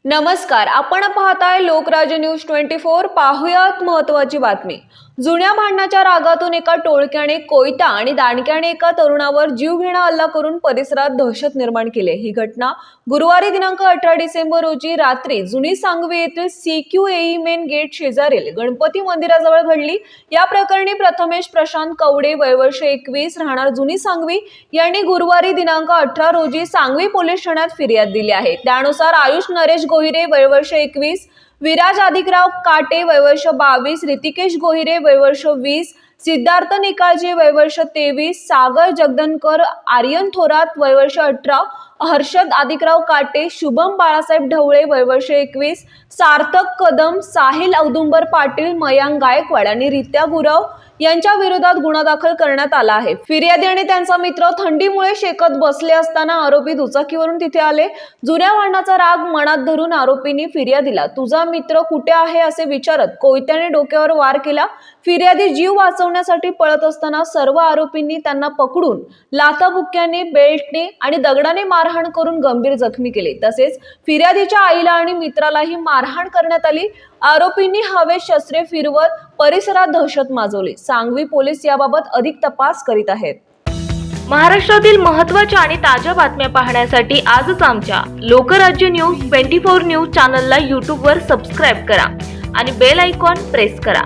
नमस्कार, आपण पाहताय लोकराज्य न्यूज 24। पाहुयात महत्त्वाची बातमी। जुन्या भांडणाच्या रागातून एका टोळक्याने कोयता आणि दांडक्याने एका तरुणावर जीवघेणा हल्ला करून परिसरात दहशत निर्माण केली। ही घटना गुरुवारी दिनांक 18 डिसेंबर रोजी रात्री जुनी सांगवी येथील CQAE मेन गेट शेजारील गणपती मंदिराजवळ घडली। या प्रकरणी प्रथमेश प्रशांत कवडे वय वर्ष 21 राहणार जुनी सांगवी यांनी गुरुवारी दिनांक 18 रोजी सांगवी पोलीस ठाण्यात फिर्याद दिली आहे। त्यानुसार आयुष नरेश गोहिरे वय वर्ष 21, विराज अधिकराव काटे वय वर्ष 22, ऋतिकेश गोहिरे वय वर्ष 20, सिद्धार्थ निकाळजे वय वर्ष 23, सागर जगदनकर, आर्यन थोरात वय वर्ष 18, हर्षद अधिकराव काटे, शुभम बाळासाहेब ढवळे वय वर्ष 21, सार्थक कदम, साहिल औदुंबर पाटील, मयांक गायकवाड आणि रित्या गुरव यांच्या विरोधात गुन्हा दाखल करण्यात आला आहे। फिर्यादी आणि त्यांचा मित्र थंडीमुळे शेकत बसले असताना आरोपी दुचाकीवरून तिथे आले। जुन्या भांडणाचा राग मनात धरून आरोपींनी फिर्यादीला तुझा मित्र कुठे आहे असे विचारत कोयत्याने डोक्यावर वार केला। फिर्यादी जीव वाचवण्यासाठी पळत असताना सर्व आरोपींनी त्यांना पकडून लाथाबुक्क्याने, बेल्टने आणि दगडाने मारहाण करून गंभीर जखमी केले। तसेच फिर्यादीच्या आईला आणि मित्रालाही मारहाण करण्यात आली। आरोपींनी हवेत शस्त्रे फिरवत परिसरात दहशत माजवली। सांगवी पोलीस याबाबत अधिक तपास करीत आहेत। महाराष्ट्रातील महत्त्वाच्या आणि ताज्या बातम्या पाहण्यासाठी आजच आमच्या लोकराज्य न्यूज 24 न्यूज चॅनलला YouTube वर सबस्क्राइब करा आणि बेल आयकॉन प्रेस करा।